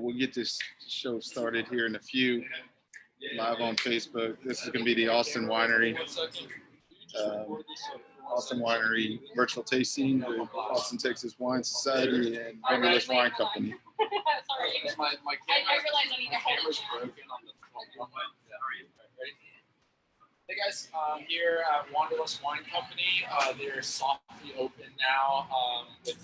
We'll get this show started here in a few, live on Facebook. This is going to be the Austin Winery. Austin Winery virtual tasting with Austin, Texas Wine Society and Wanderlust Wine Company. Sorry. I realized I need to camera's broken on the Hey guys, here at Wanderlust Wine Company. They're softly open now with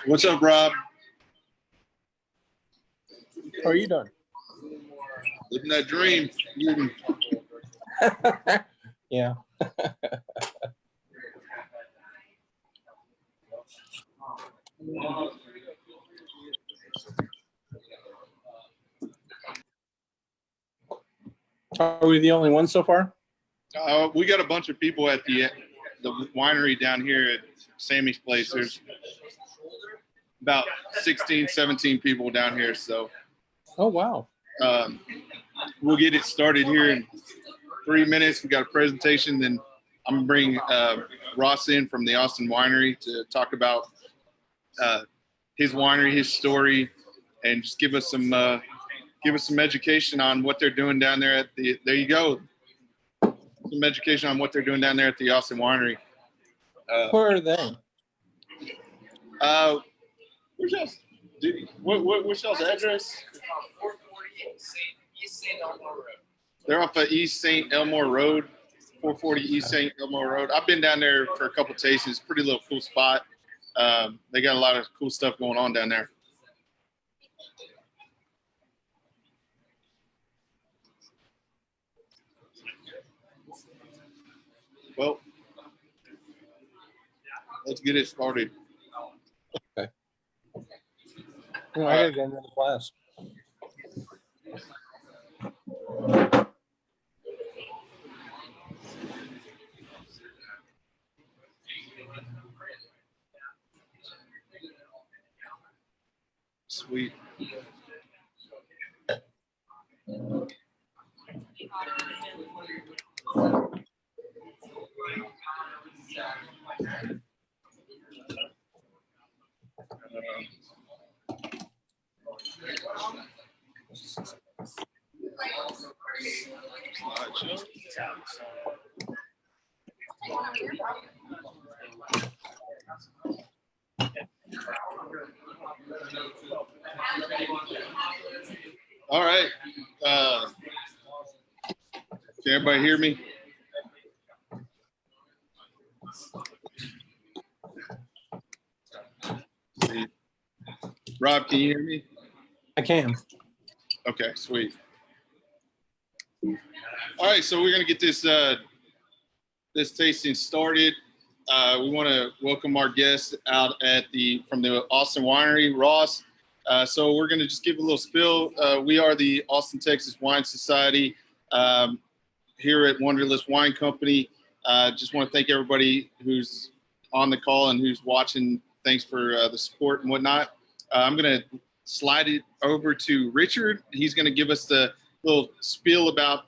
What's up, Rob? How are you doing? Living that dream. Yeah. Are we the only one so far? We got a bunch of people at the winery down here at Sammy's place. There's about 16, 17 people down here. So, oh, wow. We'll get it started here in 3 minutes. We got a presentation. Then I'm going to bring Ross in from the Austin Winery to talk about his winery, his story, and just give us some education on what they're doing down there at the. There you go. Some education on what they're doing down there at the Austin Winery. Where are they? We're just What's y'all's address? 440 East St. Elmo Road. They're off of East St. Elmore Road, 440 East St. Elmore Road. I've been down there for a couple tastings. Pretty little cool spot. They got a lot of cool stuff going on down there. Well, let's get it started. Okay. Oh, I gotta get another class. Sweet. All right. Can everybody hear me? Rob, can you hear me? I can. Okay, sweet. All right, so we're gonna get this this tasting started. We want to welcome our guest out from the Austin Winery, Ross. So we're gonna just give a little spill. We are the Austin, Texas Wine Society here at Wanderlust Wine Company. Just want to thank everybody who's on the call and who's watching. Thanks for the support and whatnot. I'm gonna slide it over to Richard. He's gonna give us the little spiel about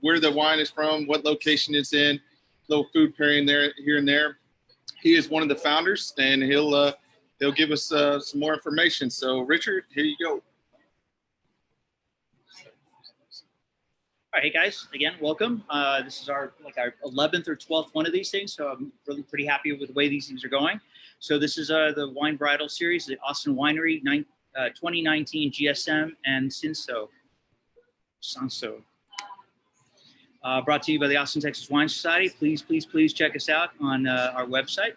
where the wine is from, what location it's in, little food pairing there, here and there. He is one of the founders, and he'll give us some more information. So, Richard, here you go. All right, hey guys, again, welcome. This is our 11th or 12th one of these things, so I'm really pretty happy with the way these things are going. So this is the wine varietal series, the Austin Winery 2019 GSM and Sanso. Brought to you by the Austin, Texas Wine Society. Please check us out on our website.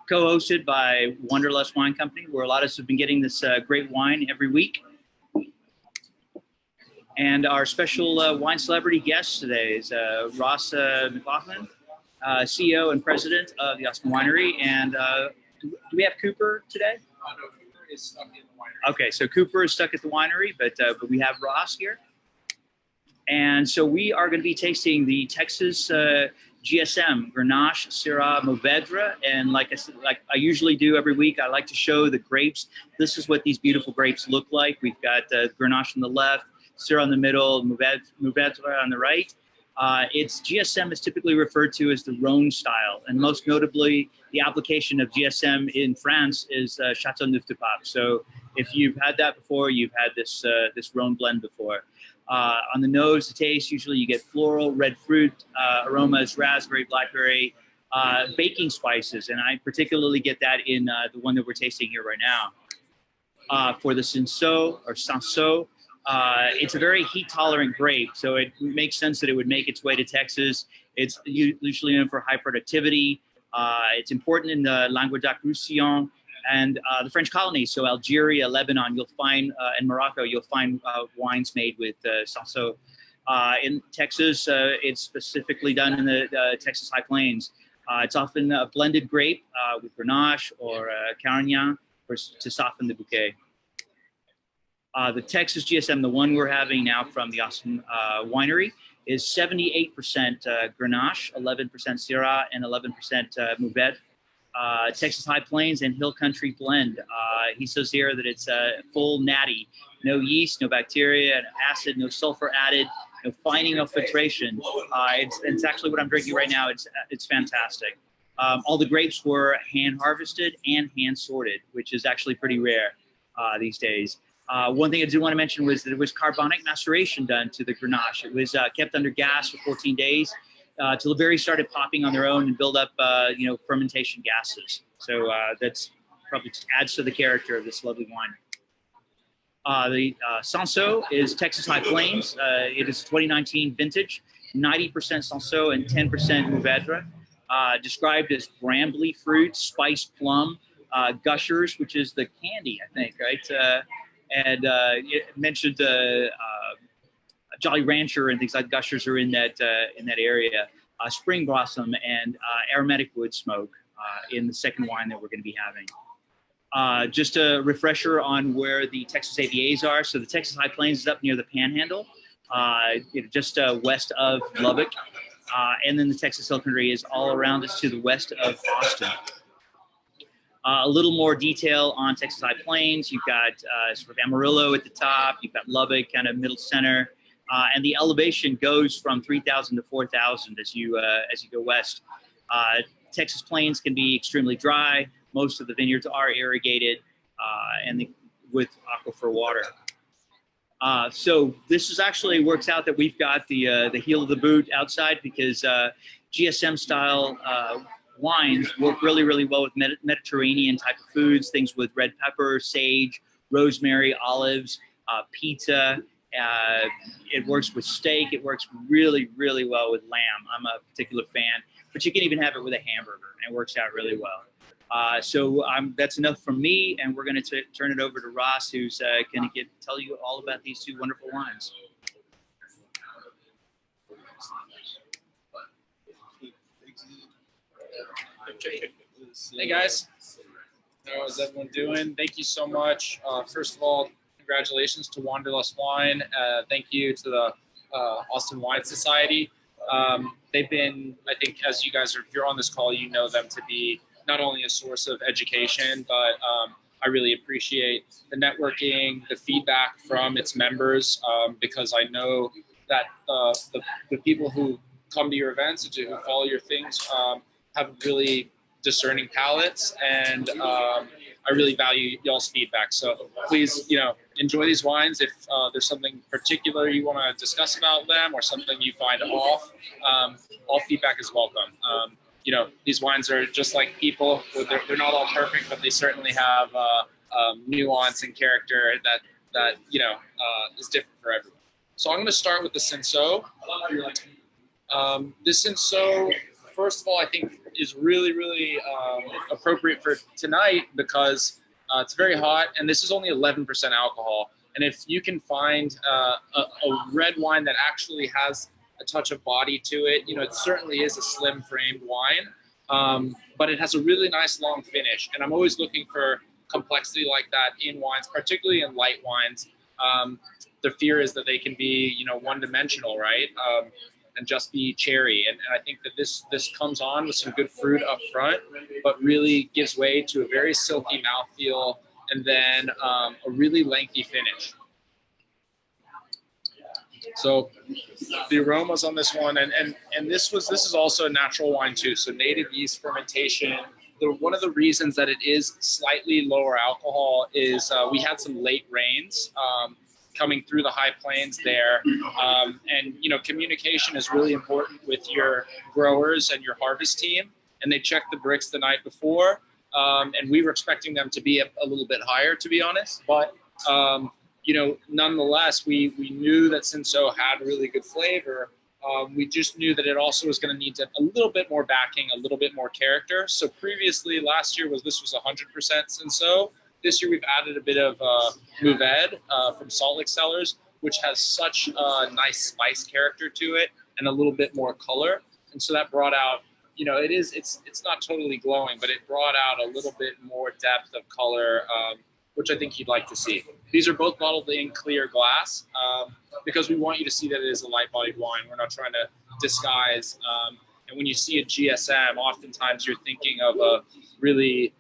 Co-hosted by Wanderlust Wine Company, where a lot of us have been getting this great wine every week. And our special wine celebrity guest today is Ross McLauchlan, CEO and president of the Austin Winery. And do we have Cooper today? No, Cooper is stuck in the winery. Okay, so Cooper is stuck at the winery, but we have Ross here. And so we are going to be tasting the Texas GSM, Grenache, Syrah, Mourvèdre. And like I usually do every week, I like to show the grapes. This is what these beautiful grapes look like. We've got Grenache on the left, Syrah in the middle, Mourvèdre on the right. Its GSM is typically referred to as the Rhone style, and most notably, the application of GSM in France is Châteauneuf-du-Pape. So if you've had that before, you've had this Rhone blend before. On the nose, the taste, usually you get floral, red fruit aromas, raspberry, blackberry, baking spices, and I particularly get that in the one that we're tasting here right now. For the Sanso, it's a very heat-tolerant grape, so it makes sense that it would make its way to Texas. It's usually known for high productivity. It's important in the Languedoc-Roussillon and the French colonies, so Algeria, Lebanon, you'll find, and Morocco, you'll find wines made with Sanso. In Texas, it's specifically done in the Texas High Plains. It's often a blended grape with Grenache or Carignan to soften the bouquet. The Texas GSM, the one we're having now from the Austin Winery, is 78% Grenache, 11% Syrah, and 11% Mourvèdre. Texas High Plains and Hill Country blend. He says here that it's full natty, no yeast, no bacteria, no acid, no sulfur added, no fining, no filtration. It's actually what I'm drinking right now. It's fantastic. All the grapes were hand harvested and hand sorted, which is actually pretty rare these days. One thing I do want to mention was that it was carbonic maceration done to the Grenache. It was kept under gas for 14 days till the berries started popping on their own and build up, fermentation gases. So that's probably just adds to the character of this lovely wine. The Sanso is Texas High Plains. It is 2019 vintage, 90% Sanso and 10% Mourvedre. Described as brambly fruit, spiced plum, gushers, which is the candy, I think, right? And it mentioned Jolly Rancher and things like gushers are in that area. Spring blossom and aromatic wood smoke in the second wine that we're going to be having. Just a refresher on where the Texas AVAs are. So the Texas High Plains is up near the Panhandle, just west of Lubbock. And then the Texas Hill Country is all around us to the west of Austin. A little more detail on Texas High Plains. You've got sort of Amarillo at the top. You've got Lubbock, kind of middle center. And the elevation goes from 3,000 to 4,000 as you go west. Texas Plains can be extremely dry. Most of the vineyards are irrigated with aquifer water. So this is actually works out that we've got the heel of the boot outside because GSM style wines work really, really well with Mediterranean type of foods, things with red pepper, sage, rosemary, olives, pizza. It works with steak. It works really, really well with lamb. I'm a particular fan, but you can even have it with a hamburger, and it works out really well. So that's enough from me, and we're going to turn it over to Ross, who's going to tell you all about these two wonderful wines. Hey guys, how's everyone doing? Thank you so much. First of all, congratulations to Wanderlust Wine. Thank you to the Austin Wine Society. They've been, I think, as you guys are, if you're on this call, you know them to be not only a source of education, but I really appreciate the networking, the feedback from its members, because I know that the people who come to your events and who follow your things have really discerning palates, and I really value y'all's feedback. So please, enjoy these wines. If there's something particular you want to discuss about them or something you find off, all feedback is welcome. These wines are just like people. They're not all perfect, but they certainly have nuance and character that is different for everyone. So I'm going to start with the Cinsault. This Cinsault, first of all, I think is really, really appropriate for tonight because it's very hot, and this is only 11% alcohol. And if you can find a red wine that actually has a touch of body to it, it certainly is a slim framed wine, but it has a really nice long finish. And I'm always looking for complexity like that in wines, particularly in light wines. The fear is that they can be, one-dimensional, right? And just be cherry. And I think that this comes on with some good fruit up front, but really gives way to a very silky mouthfeel and then a really lengthy finish. So the aromas on this one, and this is also a natural wine too. So native yeast fermentation. One of the reasons that it is slightly lower alcohol is we had some late rains coming through the high plains there. And, communication is really important with your growers and your harvest team. And they checked the bricks the night before. And we were expecting them to be a little bit higher, to be honest. But, nonetheless, we knew that Cinsault had really good flavor. We just knew that it also was going to need a little bit more backing, a little bit more character. So previously, last year, this was 100% Cinsault. This year, we've added a bit of Mourvedre from Salt Lake Cellars, which has such a nice spice character to it and a little bit more color. And so that brought out, it's not totally glowing, but it brought out a little bit more depth of color, which I think you'd like to see. These are both bottled in clear glass because we want you to see that it is a light-bodied wine. We're not trying to disguise. And when you see a GSM, oftentimes you're thinking of a really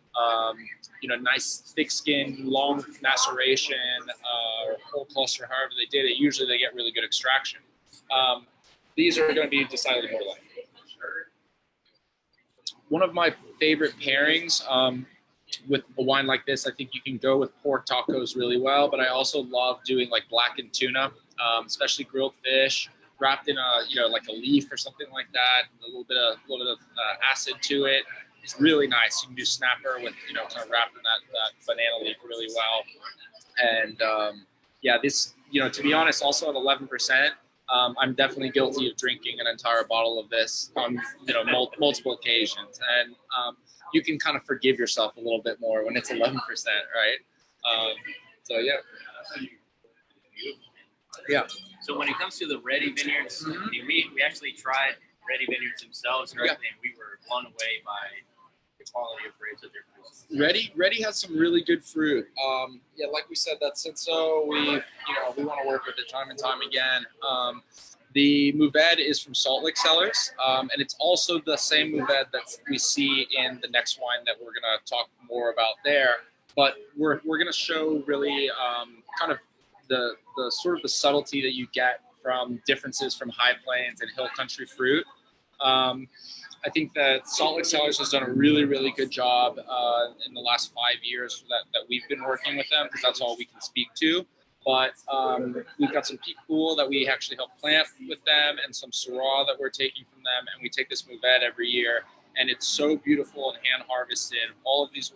nice thick skin, long maceration, or whole cluster, however they did it. Usually they get really good extraction. These are going to be decidedly more light. One of my favorite pairings with a wine like this, I think you can go with pork tacos really well, but I also love doing like blackened tuna, especially grilled fish, wrapped in like a leaf or something like that, a little bit of acid to it. is really nice. You can do snapper with, you know, kind of wrapping that banana leaf really well. And yeah, this, you know, to be honest, also at 11%, I'm definitely guilty of drinking an entire bottle of this on, you know, multiple occasions. And you can kind of forgive yourself a little bit more when it's 11%, right? So yeah. Yeah. So when it comes to the Ready Vineyards, I mean, we actually tried Ready Vineyards themselves, right? And we were blown away by the quality of grapes that they're producing. Ready has some really good fruit. Yeah, like we said, that Cinsault, we want to work with it time and time again. The Mourvèdre is from Salt Lake Cellars, and it's also the same Mourvèdre that we see in the next wine that we're going to talk more about there. But we're going to show really kind of the sort of the subtlety that you get from differences from high plains and hill country fruit. I think that Salt Lake Cellars has done a really, really good job in the last 5 years that we've been working with them, because that's all we can speak to. But we've got some Peak Cool that we actually help plant with them, and some Syrah that we're taking from them, and we take this Mourvèdre every year, and it's so beautiful and hand harvested. All of these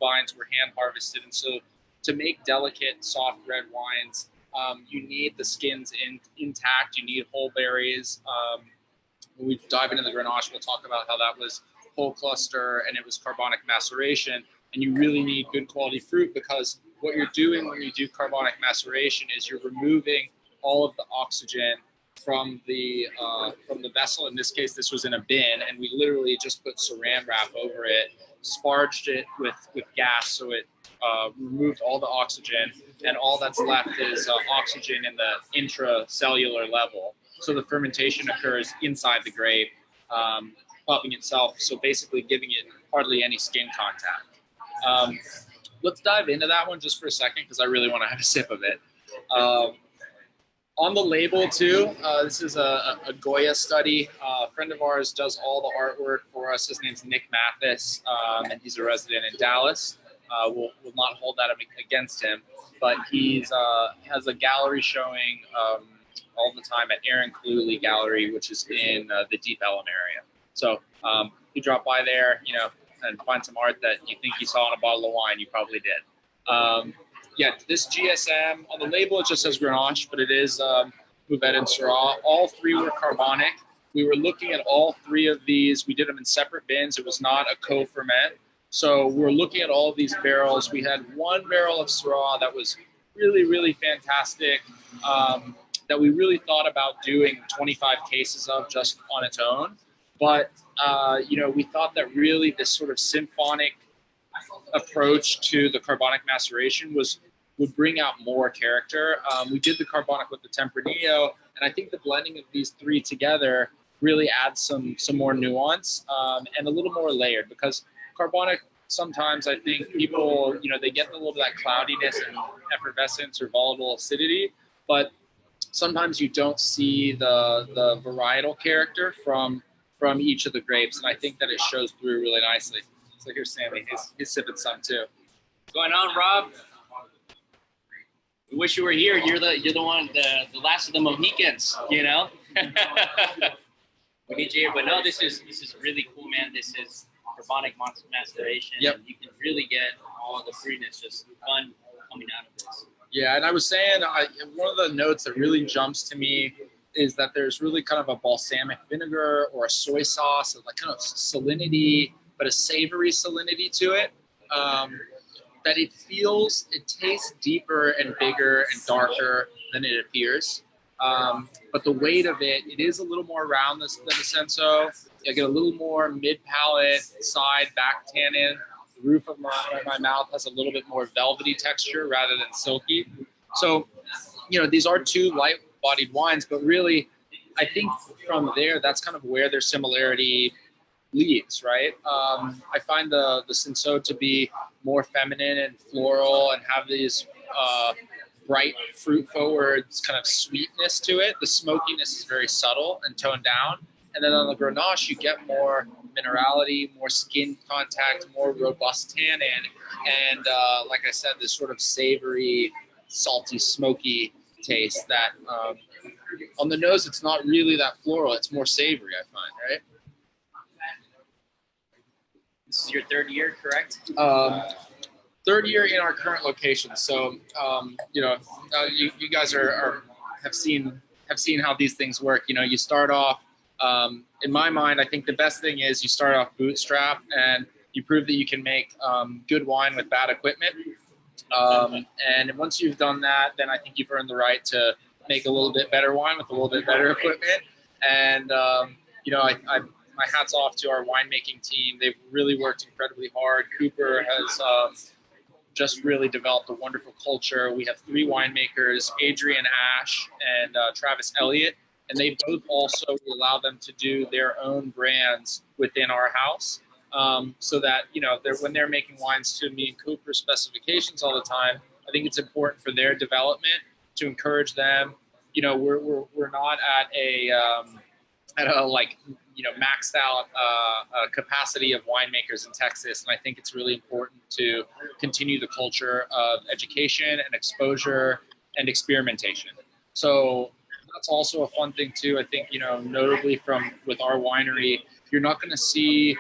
vines were hand harvested, and so to make delicate, soft red wines, you need the skins intact. You need whole berries. When we dive into the Grenache, we'll talk about how that was whole cluster and it was carbonic maceration. And you really need good quality fruit, because what you're doing when you do carbonic maceration is you're removing all of the oxygen from the vessel. In this case, this was in a bin, and we literally just put saran wrap over it, sparged it with gas, so it removed all the oxygen, and all that's left is oxygen in the intracellular level. So the fermentation occurs inside the grape, popping itself, so basically giving it hardly any skin contact. Let's dive into that one just for a second, because I really want to have a sip of it. On the label too, this is a Goya study. A friend of ours does all the artwork for us. His name's Nick Mathis, and he's a resident in Dallas. We'll not hold that against him, but he's has a gallery showing all the time at Aaron Cluley Gallery, which is in the Deep Ellum area. So you drop by there, you know, and find some art that you think you saw in a bottle of wine. You probably did. Yeah, this GSM, on the label it just says Grenache, but it is Mourvèdre and Syrah. All three were carbonic. We were looking at all three of these. We did them in separate bins. It was not a co-ferment. So we're looking at all of these barrels. We had one barrel of Syrah that was really, really fantastic, that we really thought about doing 25 cases of just on its own. But, you know, we thought that really this sort of symphonic approach to the carbonic maceration would bring out more character. We did the carbonic with the Tempranillo, and I think the blending of these three together really adds some more nuance and a little more layered, because carbonic, sometimes I think people, you know, they get a little bit of that cloudiness and effervescence or volatile acidity, but sometimes you don't see the varietal character from each of the grapes, and I think that it shows through really nicely. So here's Sammy. He's sipping some too. What's going on, Rob? We wish you were here. You're the one, the last of the Mohicans, you know. We need you here, but no, this is really cool, man. This is carbonic maceration. Yep. And you can really get all the fruitiness, just fun coming out of this. Yeah, and I was saying, one of the notes that really jumps to me is that there's really kind of a balsamic vinegar or a soy sauce, like kind of salinity, but a savory salinity to it. That it tastes deeper and bigger and darker than it appears. But the weight of it is a little more round than the Cinsault. I get a little more mid-palate, side, back tannin. The roof of my mouth has a little bit more velvety texture rather than silky. So, you know, these are two light-bodied wines, but really, I think from there, that's kind of where their similarity leads, right? I find the Cinsault to be more feminine and floral and have these bright fruit-forward kind of sweetness to it. The smokiness is very subtle and toned down. And then on the Grenache, you get more minerality, more skin contact, more robust tannin, and like I said, this sort of savory, salty, smoky taste that on the nose, it's not really that floral. It's more savory, I find, right? This is your third year, correct? Third year in our current location. So, you guys have seen how these things work. You know, you start off. In my mind, I think the best thing is you start off bootstrap and you prove that you can make good wine with bad equipment. And once you've done that, then I think you've earned the right to make a little bit better wine with a little bit better equipment. And my hat's off to our winemaking team. They've really worked incredibly hard. Cooper has just really developed a wonderful culture. We have 3 winemakers, Adrian Ash and Travis Elliott, and they both also allow them to do their own brands within our house. So that, when they're making wines to me and Cooper specifications all the time, I think it's important for their development to encourage them. You know, we're not at a maxed out capacity of winemakers in Texas. And I think it's really important to continue the culture of education and exposure and experimentation. So that's also a fun thing too. I think, notably with our winery, you're not going to see,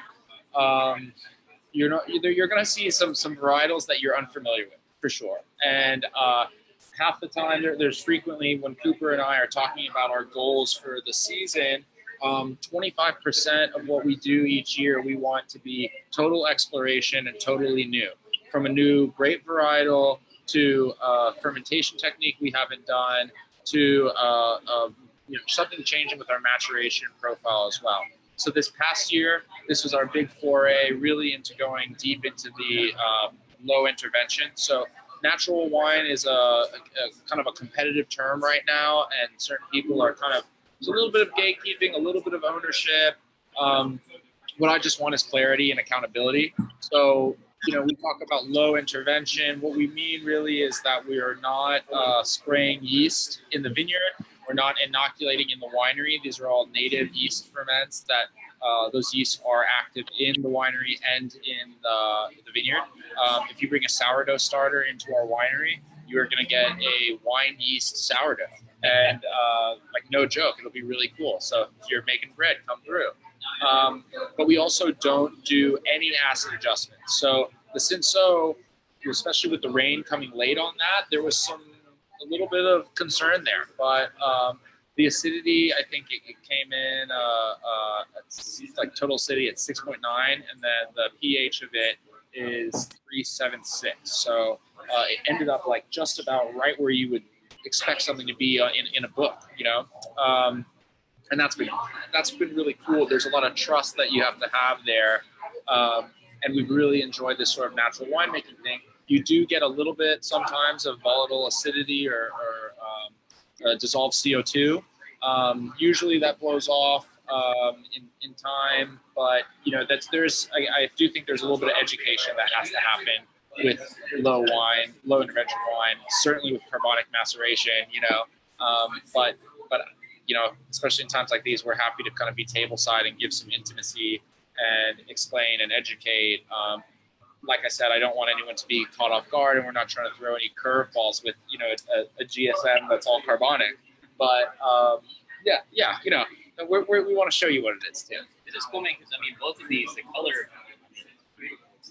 you're going to see some varietals that you're unfamiliar with for sure. And half the time there's frequently when Cooper and I are talking about our goals for the season, 25% of what we do each year, we want to be total exploration and totally new. From a new grape varietal to fermentation technique we haven't done to something changing with our maturation profile as well. So this past year, this was our big foray really into going deep into the low intervention. So natural wine is a kind of a competitive term right now, and certain people are there's a little bit of gatekeeping, a little bit of ownership. What I just want is clarity and accountability. So, we talk about low intervention. What we mean really is that we are not spraying yeast in the vineyard. We're not inoculating in the winery. These are all native yeast ferments that those yeasts are active in the winery and in the vineyard. If you bring a sourdough starter into our winery, you are going to get a wine yeast sourdough. And no joke, it'll be really cool. So if you're making bread, come through. But we also don't do any acid adjustments. So the Cinsault, especially with the rain coming late on that, there was a little bit of concern there. But the acidity, I think it came in total acidity at 6.9, and then the pH of it is 3.76. So it ended up just about right where you would expect something to be in a book, and that's been really cool. There's a lot of trust that you have to have there, and we've really enjoyed this sort of natural winemaking thing. You do get a little bit sometimes of volatile acidity or dissolved CO2. Usually that blows off in time, but I do think there's a little bit of education that has to happen with low intervention wine, certainly with carbonic maceration, but especially in times like these, we're happy to kind of be tableside and give some intimacy and explain and educate. Like I said, I don't want anyone to be caught off guard, and we're not trying to throw any curveballs with, a GSM that's all carbonic. But we want to show you what it is too. This is cool, man, because both of these, the color,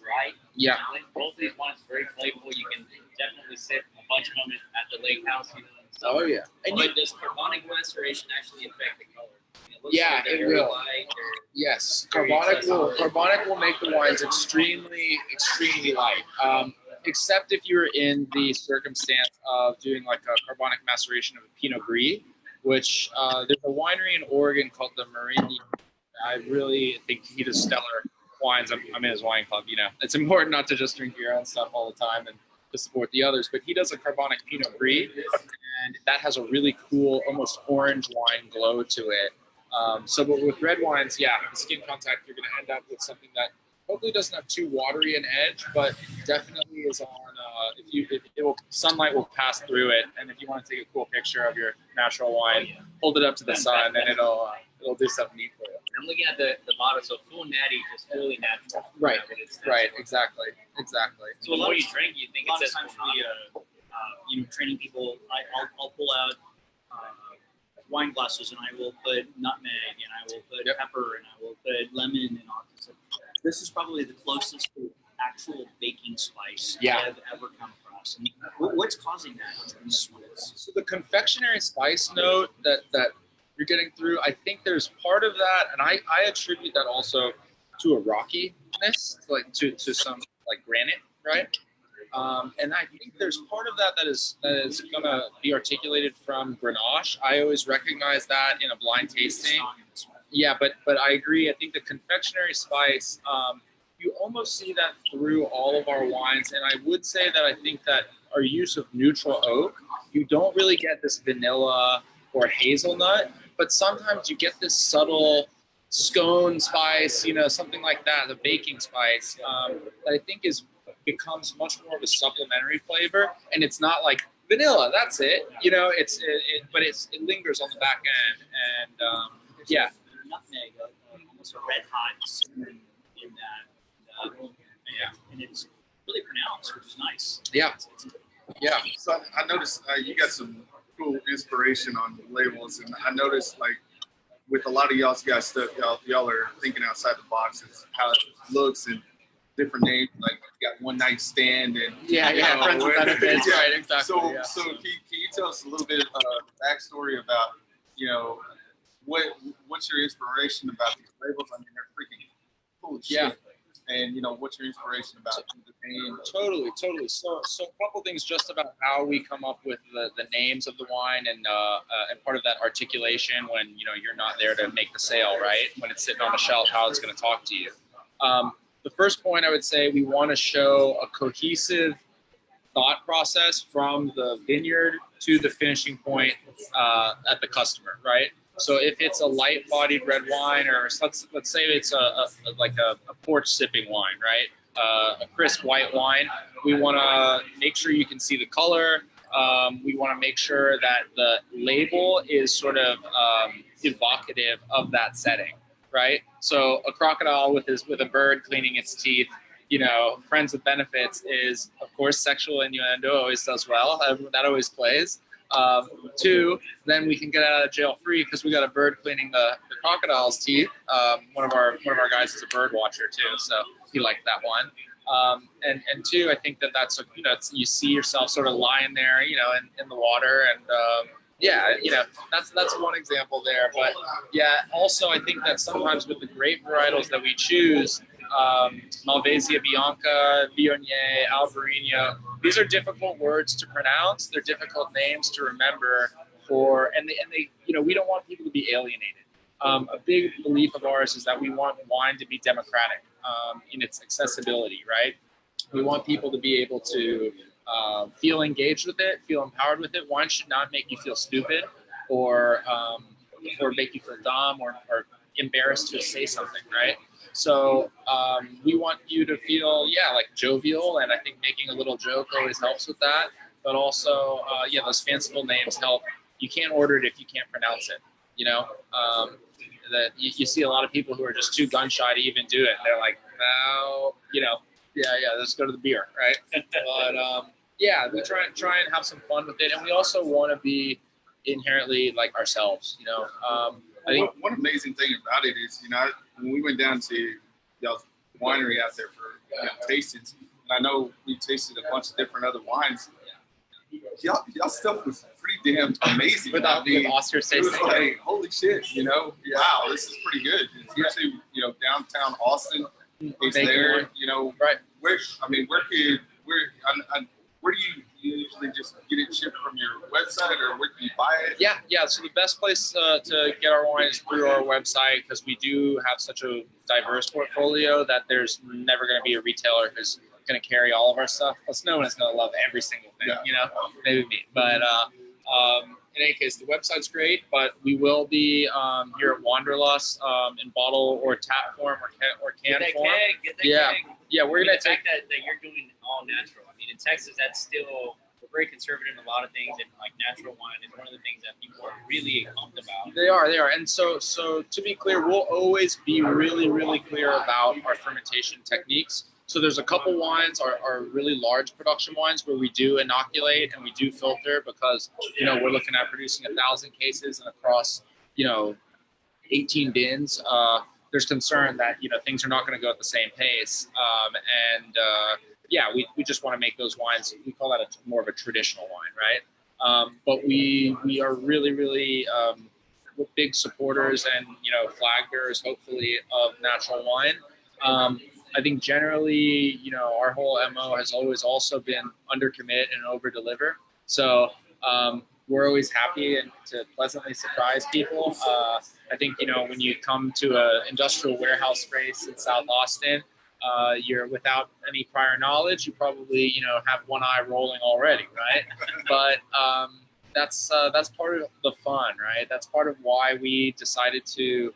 right? Yeah. Both of these wines are very flavorful. You can definitely sip a bunch of them at the lake house. Oh yeah. And does carbonic maceration actually affect the color? It will. Yes, carbonic will make the wines extremely, extremely light. Except if you're in the circumstance of doing a carbonic maceration of a Pinot Gris, which there's a winery in Oregon called the Marini. I really think he does stellar wines. I'm in his wine club. It's important not to just drink your own stuff all the time and to support the others. But he does a carbonic Pinot Gris, and that has a really cool, almost orange wine glow to it. But with red wines, the skin contact, you're going to end up with something that hopefully doesn't have too watery an edge, but definitely is on. Sunlight will pass through it, and if you want to take a cool picture of your natural wine, hold it up to the sun, and it'll do something neat for you. I'm looking at the bottle, so full natty, just fully natural. Right, exactly. So the more you drink, you think it's as Training people, I'll pull out wine glasses, and I will put nutmeg, and I will put pepper, and I will put lemon, and all this. This is probably the closest to actual baking spice Yeah. I've ever come across. And what's causing that in this one? So the confectionery spice note that you're getting through, I think there's part of that, and I attribute that also to a rockiness, like to some like granite, right? And I think there's part of that is gonna be articulated from Grenache. I always recognize that in a blind tasting. Yeah, but I agree. I think the confectionery spice, you almost see that through all of our wines, and I would say that I think that our use of neutral oak, you don't really get this vanilla or hazelnut, but sometimes you get this subtle scone spice, something like that, the baking spice, that I think becomes much more of a supplementary flavor, and it's not like vanilla. That's it, but it lingers on the back end, and yeah. Nutmeg, almost a red hot cinnamon in that, and it's really pronounced, which is nice. Yeah. Yeah. So I noticed you got some cool inspiration on the labels, and I noticed like with a lot of y'all's guys stuff, y'all are thinking outside the box as how it looks and different names. Like you got One Night Stand and friends with benefits, yeah. right? Exactly. So yeah. so can you tell us a little bit of backstory about what's your inspiration about these labels? I mean, they're freaking cool as shit. And what's your inspiration about the name? Totally. So a couple things just about how we come up with the names of the wine and part of that articulation when you're not there to make the sale, right? When it's sitting on the shelf, how it's going to talk to you. The first point I would say, we want to show a cohesive thought process from the vineyard to the finishing point at the customer, right? So if it's a light-bodied red wine, or let's say it's a porch sipping wine, right? A crisp white wine, we want to make sure you can see the color. We want to make sure that the label is sort of evocative of that setting, right? So a crocodile with a bird cleaning its teeth, friends with benefits is, of course, sexual innuendo always does well. That always plays. Two, then we can get out of jail free because we got a bird cleaning the crocodile's teeth. One of our guys is a bird watcher too, so he liked that one. And two, I think that's you see yourself sort of lying there, in the water, and that's one example there. But yeah, also I think that sometimes with the grape varietals that we choose, Malvasia Bianca, Viognier, Albarino, these are difficult words to pronounce. They're difficult names to remember and they we don't want people to be alienated. A big belief of ours is that we want wine to be democratic in its accessibility, right? We want people to be able to feel engaged with it, feel empowered with it. Wine should not make you feel stupid or make you feel dumb or embarrassed to say something, right? So we want you to feel, like jovial, and I think making a little joke always helps with that. But also, those fanciful names help. You can't order it if you can't pronounce it. That you see a lot of people who are just too gun shy to even do it. They're like, no, let's go to the beer, right? But we try and have some fun with it, and we also want to be inherently like ourselves. I think one amazing thing about it is, when we went down to y'all's winery out there for tastings, and I know we tasted a bunch of different other wines. Y'all stuff was pretty damn amazing. with Oscar's It was tasting. like, holy shit, wow, this is this is pretty good. Especially, downtown Austin. It's Thank there, you. Right. Where do you usually just get it shipped from your website, or where can you buy it? Yeah. So the best place to get our wine is through our website, because we do have such a diverse portfolio that there's never going to be a retailer who's going to carry all of our stuff. Plus, no one is going to love every single thing, maybe me. But in any case, the website's great, but we will be here at Wanderlust in bottle or tap form or can form. Get that keg. Yeah, we're The going to take fact that you're doing all natural. I mean, in Texas, that's still, we're very conservative in a lot of things, and like natural wine is one of the things that people are really pumped about. They are. And so to be clear, we'll always be really, really clear about our fermentation techniques. So there's a couple wines, our really large production wines, where we do inoculate and we do filter, because, we're looking at producing 1,000 cases and across, 18 bins. there's concern that things are not going to go at the same pace. Yeah, we just want to make those wines. We call that more of a traditional wine, right? But we are really big supporters and flag bearers, hopefully, of natural wine. I think generally, our whole MO has always also been undercommit and over deliver. So we're always happy and to pleasantly surprise people. I think when you come to an industrial warehouse space in South Austin, you're without any prior knowledge. You probably have one eye rolling already, right? But that's part of the fun, right? That's part of why we decided to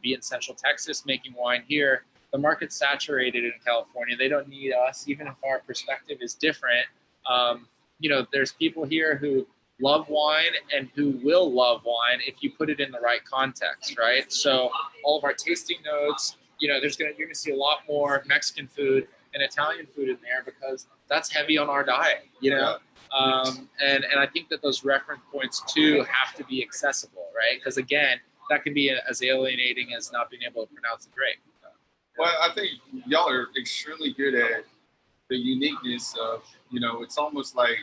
be in Central Texas making wine here. The market's saturated in California. They don't need us, even if our perspective is different. There's people here who love wine and who will love wine if you put it in the right context, right? So all of our tasting notes, you're gonna see a lot more Mexican food and Italian food in there because that's heavy on our diet, and I think that those reference points too have to be accessible, right? Because again, that can be as alienating as not being able to pronounce the grape. Well, I think y'all are extremely good at the uniqueness of, it's almost like,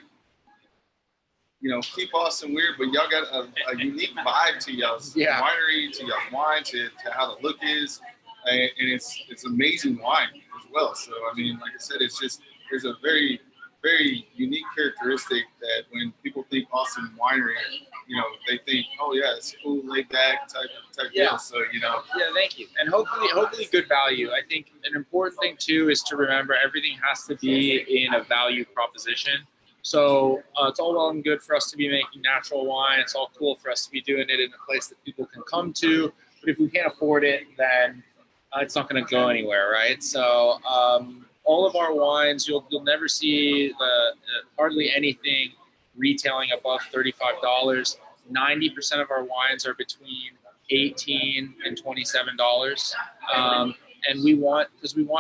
keep Austin weird, but y'all got a unique vibe to y'all's winery, to y'all's wine, to how the look is, and it's amazing wine as well. So, I mean, like I said, there's a very, very unique characteristic that when people think Austin winery, they think, oh yeah, it's cool, laid back type deal. So Yeah, thank you. And hopefully good value. I think an important thing too is to remember everything has to be in a value proposition. So it's all well and good for us to be making natural wine. It's all cool for us to be doing it in a place that people can come to. But if we can't afford it, then it's not going to go anywhere, right? So all of our wines, you'll never see hardly anything retailing above $35. 90% of our wines are between $18 and $27. And we want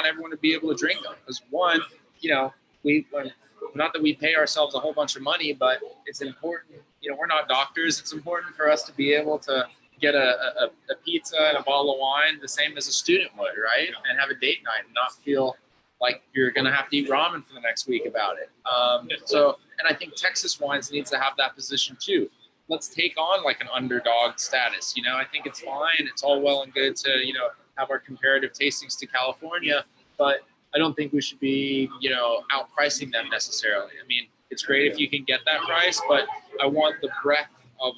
everyone to be able to drink them. Because one, not that we pay ourselves a whole bunch of money, but it's important. We're not doctors. It's important for us to be able to get a pizza and a bottle of wine the same as a student would, right? And have a date night and not feel like you're going to have to eat ramen for the next week about it. And I think Texas Wines needs to have that position too. Let's take on like an underdog status. I think it's fine. It's all well and good to, have our comparative tastings to California, but I don't think we should be, outpricing them necessarily. I mean, it's great if you can get that price, but I want the breadth of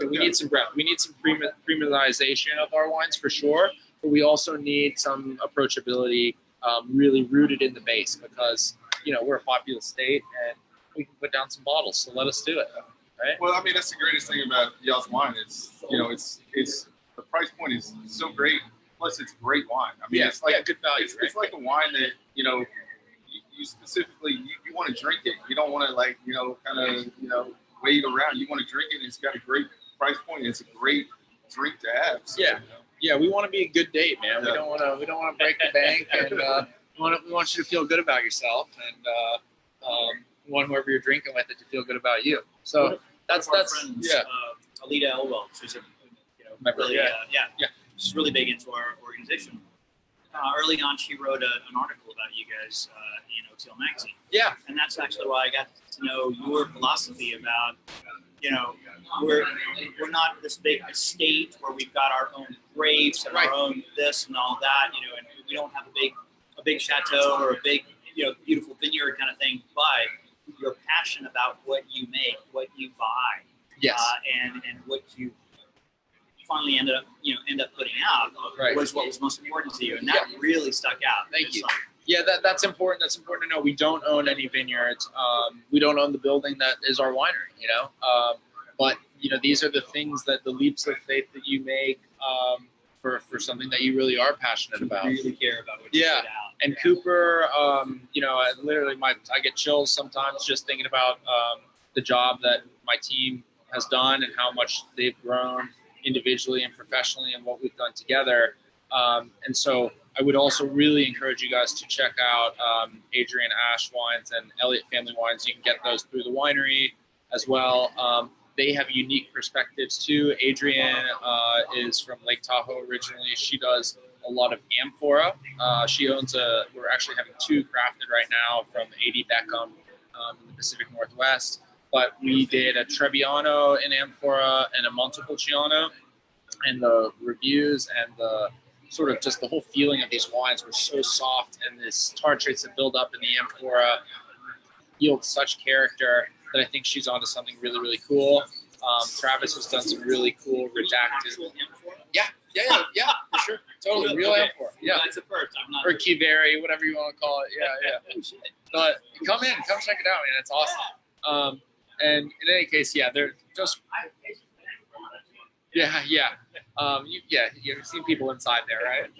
we need some breadth. We need some premiumization of our wines for sure, but we also need some approachability really rooted in the base because, we're a populous state and we can put down some bottles. So let us do it. Right? Well, I mean, that's the greatest thing about y'all's wine. It's, it's the price point is so great. Plus, it's great wine. I mean, it's like good value. It's like a wine that you specifically you want to drink it. You don't want to kind of wait around. You want to drink it. And it's got a great price point. It's a great drink to have. So, yeah. We want to be a good date, man. We don't want to break the bank, and we want you to feel good about yourself, and we want whoever you're drinking with it to feel good about you. So that's friends, Alita Elwell, who's she's really big into our organization. Early on, she wrote an article about you guys in OTL Magazine. Yeah. And that's actually why I got to know your philosophy about, we're not this big estate where we've got our own grapes and our own this and all that, and we don't have a big chateau or a big, beautiful vineyard kind of thing, but you're passionate about what you make, what you buy. Yes. And what you finally end up putting out was what was most important to you, and that really stuck out. Thank you. Yeah, that's important. That's important to know. We don't own any vineyards. We don't own the building that is our winery. But these are the things that the leaps of faith that you make for something that you really are passionate about. You really care about what you put out. And Cooper, I literally I get chills sometimes just thinking about the job that my team has done and how much they've grown individually and professionally and what we've done together. And so I would also really encourage you guys to check out Adrian Ash Wines and Elliott Family Wines. You can get those through the winery as well. they have unique perspectives too. Adrienne is from Lake Tahoe originally. She does a lot of amphora. She owns we're actually having 2 crafted right now from A.D. Beckham in the Pacific Northwest. But we did a Trebbiano in amphora and a Montepulciano, and the reviews and the sort of just the whole feeling of these wines were so soft, and this tartrates that build up in the amphora yield such character that I think she's onto something really, really cool. Travis has done some really cool redacted. Yeah, for sure. Totally, real amphora. Yeah, That's a first. I'm not. or Kiveri, whatever you want to call it. Yeah. But come check it out, man. It's awesome. And in any case, yeah, they're just. Yeah. You've seen people inside there, right?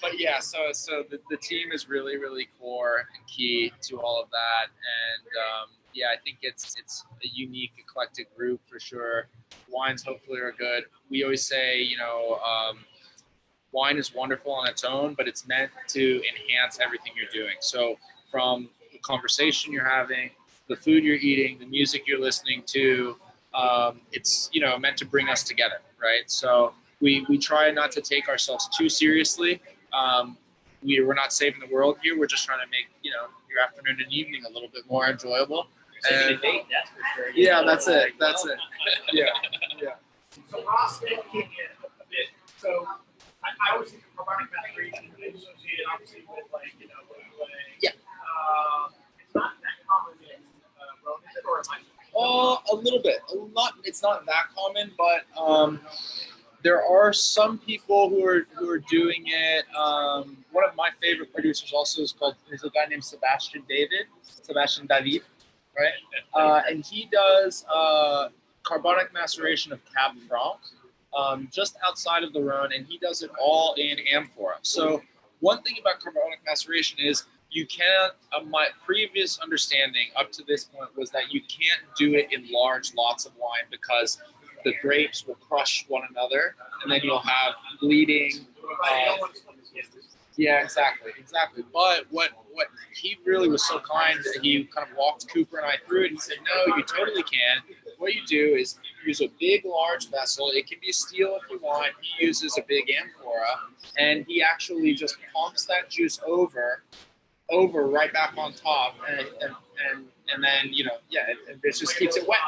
But yeah, so the team is really, really core and key to all of that, and yeah, I think it's a unique, eclectic group for sure. Wines hopefully are good. We always say, wine is wonderful on its own, but it's meant to enhance everything you're doing. So from the conversation you're having, the food you're eating, the music you're listening to, it's meant to bring us together, right? So we try not to take ourselves too seriously. We're not saving the world here. We're just trying to make your afternoon and evening a little bit more enjoyable. Saving a date, that's for sure. Yeah, that's it. Yeah. So Ross came in a bit. So I always think of carbonic maturation associated obviously with Yeah. It's not that common in Rome, is it, or am I? A little bit. It's not that common, but there are some people who are doing it. One of my favorite producers also is a guy named Sebastian David, right? And he does carbonic maceration of Cab Franc, just outside of the Rhone, and he does it all in amphora. So one thing about carbonic maceration is you can't. My previous understanding up to this point was that you can't do it in large lots of wine because the grapes will crush one another, and then you'll have bleeding. Yeah, exactly. But what he really was so kind that he kind of walked Cooper and I through it. He said, "No, you totally can. What you do is use a big, large vessel. It can be steel if you want. He uses a big amphora, and he actually just pumps that juice over right back on top, and then it just keeps it wet."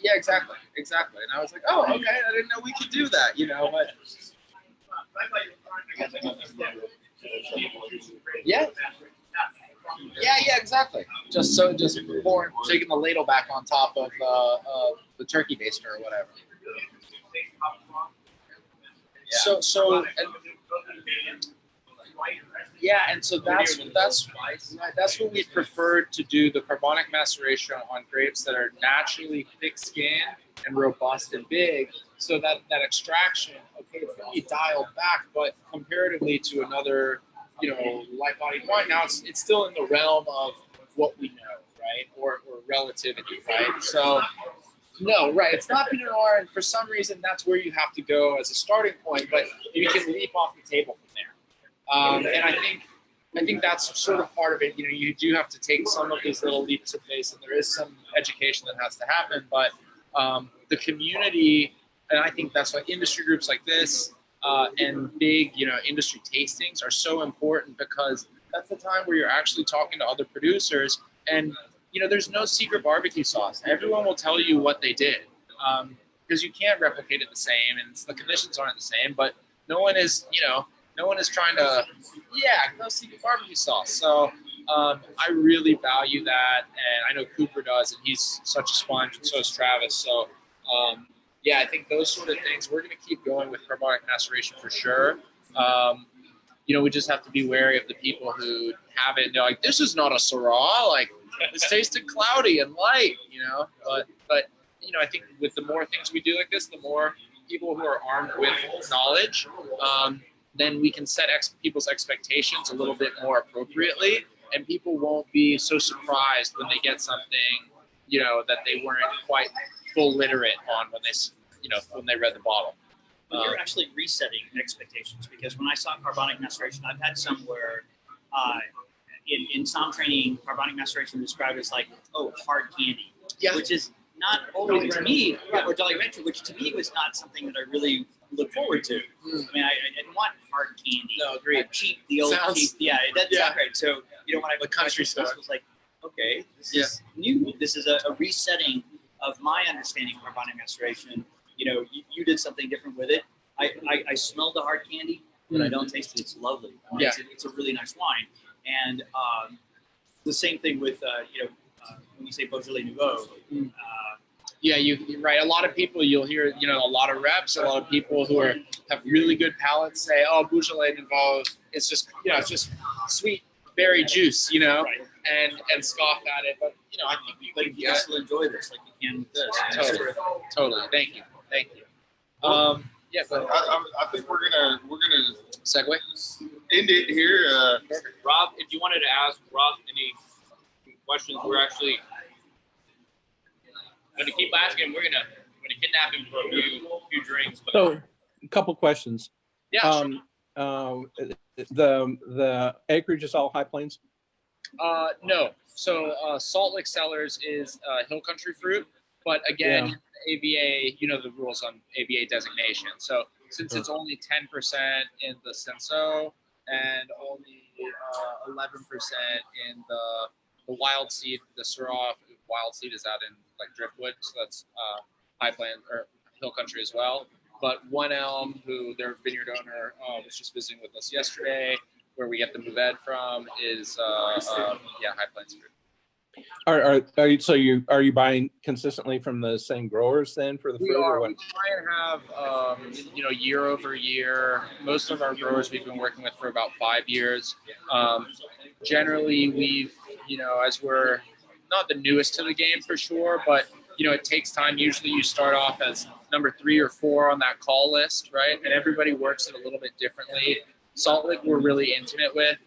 Yeah, exactly. And I was like, "Oh, okay. I didn't know we could do that, But yeah, exactly. Just more taking the ladle back on top of the turkey baster or whatever. So that's what we preferred to do, the carbonic maceration on grapes that are naturally thick-skinned and robust and big, so that extraction, okay, it's going to be dialed back, but comparatively to another, light-bodied wine, now it's still in the realm of what we know, right, or relativity, right? So, no, right, it's not Pinot Noir, and for some reason, that's where you have to go as a starting point, but you can leap off the table from there. And I think that's sort of part of it. You do have to take some of these little leaps of faith, and there is some education that has to happen. But the community, and I think that's why industry groups like this and big, industry tastings are so important, because that's the time where you're actually talking to other producers. And there's no secret barbecue sauce. Everyone will tell you what they did, because you can't replicate it the same, and the conditions aren't the same. But no one is trying to, no secret barbecue sauce. So I really value that, and I know Cooper does, and he's such a sponge, and so is Travis. So I think those sort of things, we're going to keep going with carbonic maceration for sure. We just have to be wary of the people who have it and they're like, this is not a Syrah, like this tasted cloudy and light, But I think with the more things we do like this, the more people who are armed with knowledge, then we can set people's expectations a little bit more appropriately, and people won't be so surprised when they get something, that they weren't quite full literate on when they read the bottle. But you're actually resetting expectations, because when I saw carbonic maceration, I've had some where in sound training, carbonic maceration is described as like, hard candy, Yeah. which is not only to me, or Jolly Rancher, which to me was not something that I really look forward to. I mean, I didn't want hard candy. No, agreed. Cheap, the old cheap. Yeah, that's not great. So, when I The country stuff stuff was like, okay, this is new. This is a resetting of my understanding of bonding maceration. You did something different with it. I smelled the hard candy, but I don't taste it. It's lovely. It's a really nice wine. And the same thing with, when you say Beaujolais Nouveau. You're right. A lot of people, you'll hear, a lot of reps, a lot of people who have really good palates say, oh, Beaujolais Nouveau, it's just, it's just sweet berry juice, and scoff at it. But, I think you can still enjoy this like you can with this. Totally. Thank you. Yeah, but I think we're gonna segue. end it here. Rob, if you wanted to ask Rob any questions, we're actually going to keep asking. We're gonna kidnap him for a few drinks. But So, a couple questions. Yeah. The acreage is all High Plains. No. So Salt Lick Cellars is hill country fruit, but again, AVA, the rules on AVA designation. So since it's only 10% in the Senso and only 11% in the wild seed, the Syrah wild seed is out in like Driftwood, so that's High Plains or hill country as well. But One Elm, who their vineyard owner was just visiting with us yesterday, where we get the Mourvedre from, is High Plains fruit. Are you buying consistently from the same growers then for the fruit? Or what? We try and have year over year. Most of our growers we've been working with for about 5 years. Generally, we've as we're not the newest to the game for sure, but it takes time. Usually, you start off as number 3 or 4 on that call list, right? And everybody works it a little bit differently. Salt Lick we're really intimate with.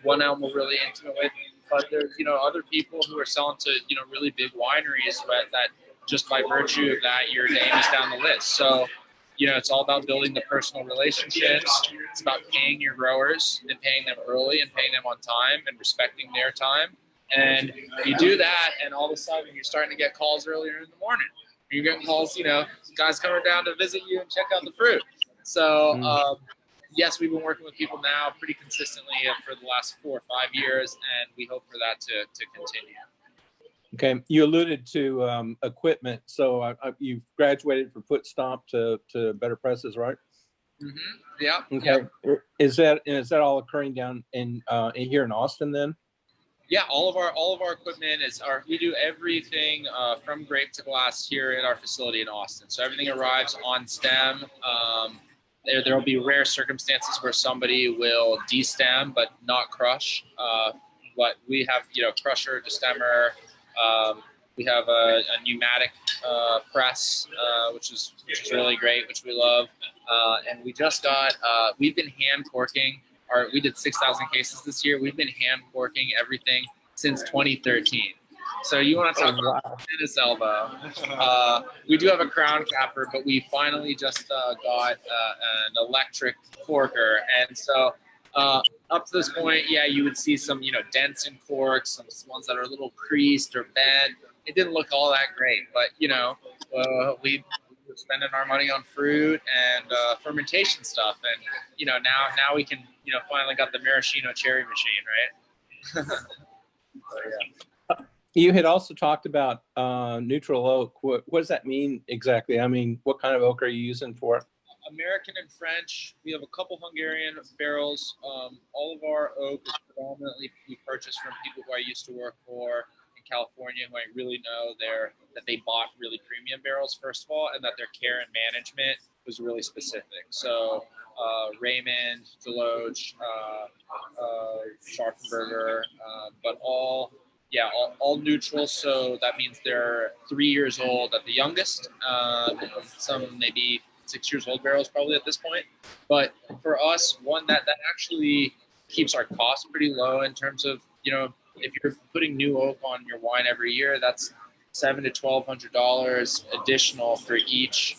One Elm we're really intimate with. But there's, other people who are selling to, really big wineries that just by virtue of that, your name is down the list. So, it's all about building the personal relationships. It's about paying your growers and paying them early and paying them on time and respecting their time. And you do that, and all of a sudden you're starting to get calls earlier in the morning. You're getting calls, guys coming down to visit you and check out the fruit. So, yes, we've been working with people now pretty consistently for the last 4 or 5 years, and we hope for that to continue. Okay, you alluded to equipment. So you've graduated from foot stomp to better presses, right? Mm-hmm. Yeah. Okay. Yeah. Is that all occurring down in here in Austin then? Yeah, all of our equipment we do everything from grape to glass here at our facility in Austin. So everything arrives on stem. There will be rare circumstances where somebody will destem but not crush. But we have crusher, destemmer. We have a pneumatic press, which is really great, which we love. And we just got we've been hand corking. We did 6,000 cases this year. We've been hand corking everything since 2013. So you want to talk about tennis elbow? We do have a crown capper, but we finally just got an electric corker, and so up to this point, you would see some dents in corks, some ones that are a little creased or bent. It didn't look all that great, but we were spending our money on fruit and fermentation stuff, and now we can finally got the maraschino cherry machine, right? So, yeah. You had also talked about neutral oak. What does that mean exactly? I mean, what kind of oak are you using for it? American and French. We have a couple Hungarian barrels. All of our oak is predominantly we purchased from people who I used to work for in California, who I really know that they bought really premium barrels first of all, and that their care and management was really specific. So Raymond, Deloge, Scharfenberger, but all neutral. So that means they're 3 years old at the youngest. Some maybe 6 years old barrels probably at this point. But for us, one that actually keeps our costs pretty low in terms of, if you're putting new oak on your wine every year, that's $700 to $1,200 additional for each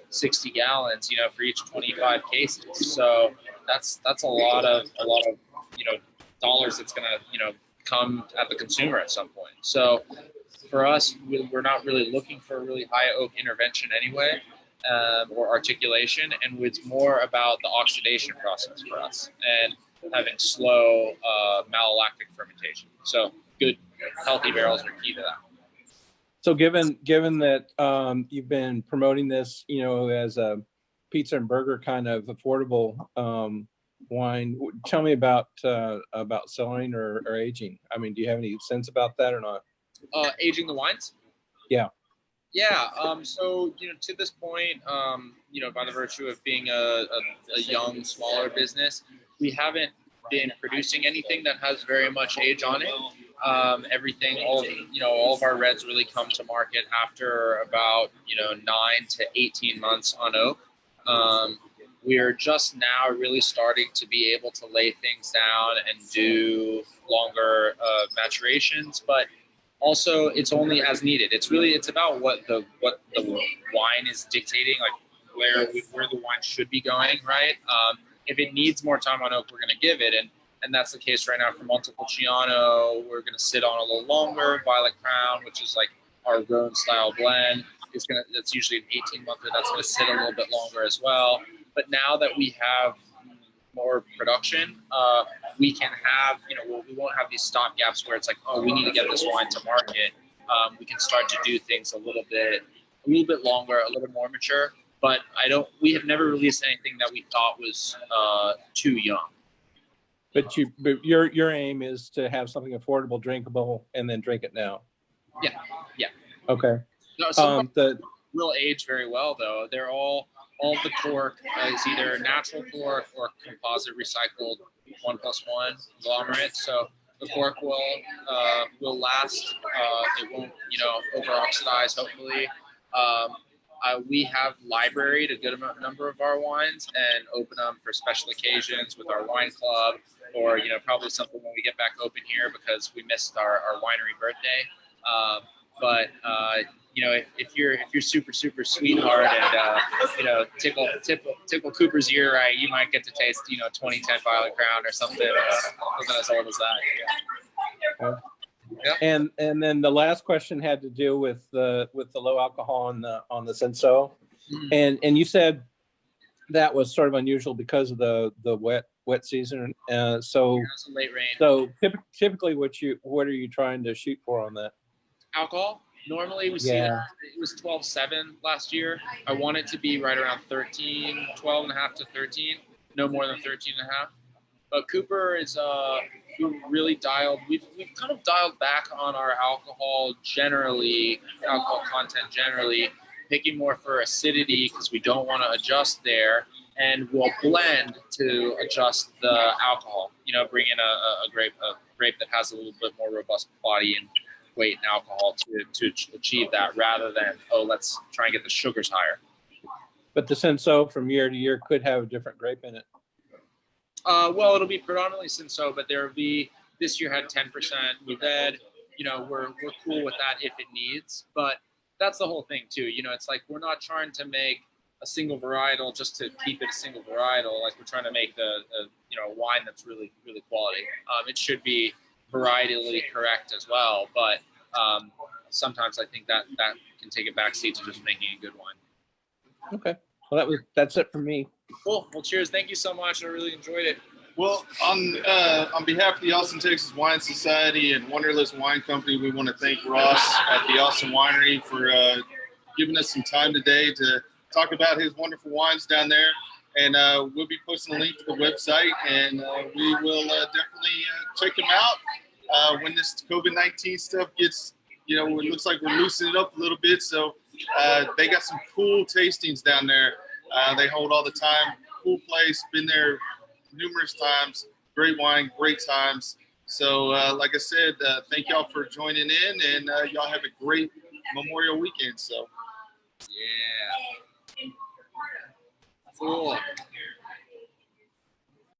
60 gallons, for each 25 cases. So that's a lot of dollars that's gonna come at the consumer at some point. So for us, we're not really looking for a really high oak intervention anyway, or articulation, and it's more about the oxidation process for us and having slow malolactic fermentation. So good, healthy barrels are key to that. So given that you've been promoting this, as a pizza and burger kind of affordable wine, tell me about selling or aging. I mean, do you have any sense about that or not? Aging the wines? Yeah. Yeah. So, to this point, by the virtue of being a young, smaller business, we haven't been producing anything that has very much age on it. All of our reds really come to market after about 9 to 18 months on oak. We are just now really starting to be able to lay things down and do longer maturations, but also it's only as needed. It's about what the wine is dictating, like where the wine should be going, right? If it needs more time on oak, we're going to give it, and that's the case right now for Montepulciano. We're going to sit on a little longer. Violet Crown, which is like our Rhone style blend, that's usually an 18-monther. That's going to sit a little bit longer as well. But now that we have more production, we can have, we won't have these stop gaps where it's like, oh, we need to get this wine to market. We can start to do things a little bit longer, a little more mature. But we have never released anything that we thought was too young. But your aim is to have something affordable, drinkable, and then drink it now. Yeah. Okay. No, some will age very well though. They're all the cork is either natural cork or composite recycled 1+1 conglomerate. So the cork will last. It won't over oxidize. Hopefully. We have libraried a good number of our wines and open them for special occasions with our wine club, or probably something when we get back open here because we missed our winery birthday. If you're super sweetheart and tickle Cooper's ear right, you might get to taste 2010 Violet Crown or something as old as that. Okay. Yeah. And then the last question had to do with the low alcohol on the Senso, and you said that was sort of unusual because of the wet season. So some late rain. So typically, what are you trying to shoot for on that? Alcohol. Normally we see that it was 12.7 last year. I want it to be right around 13, 12.5 to 13, no more than 13.5. But Cooper is we've kind of dialed back on our alcohol content generally, picking more for acidity because we don't want to adjust there, and we'll blend to adjust the alcohol. Bring in a grape that has a little bit more robust body and weight and alcohol to achieve that, rather than let's try and get the sugars higher. But the Senso from year to year could have a different grape in it. Well, it'll be predominantly Senso, but this year had 10% Mourvèdre. We're cool with that if it needs, but that's the whole thing too. It's like we're not trying to make a single varietal just to keep it a single varietal. Like we're trying to make a wine that's really, really quality. It should be varietally correct as well, but sometimes I think that can take a backseat to just making a good wine. Okay. Well, that's it for me. Cool. Well, cheers. Thank you so much. I really enjoyed it. Well, on behalf of the Austin, Texas Wine Society and Wanderlust Wine Company, we want to thank Ross at the Austin Winery for giving us some time today to talk about his wonderful wines down there. And we'll be posting a link to the website, and we will definitely check them out when this COVID-19 stuff gets, it looks like we're loosening it up a little bit. So they got some cool tastings down there. They hold all the time. Cool place. Been there numerous times. Great wine, great times. So like I said, thank y'all for joining in, and y'all have a great Memorial weekend. So yeah. Cool.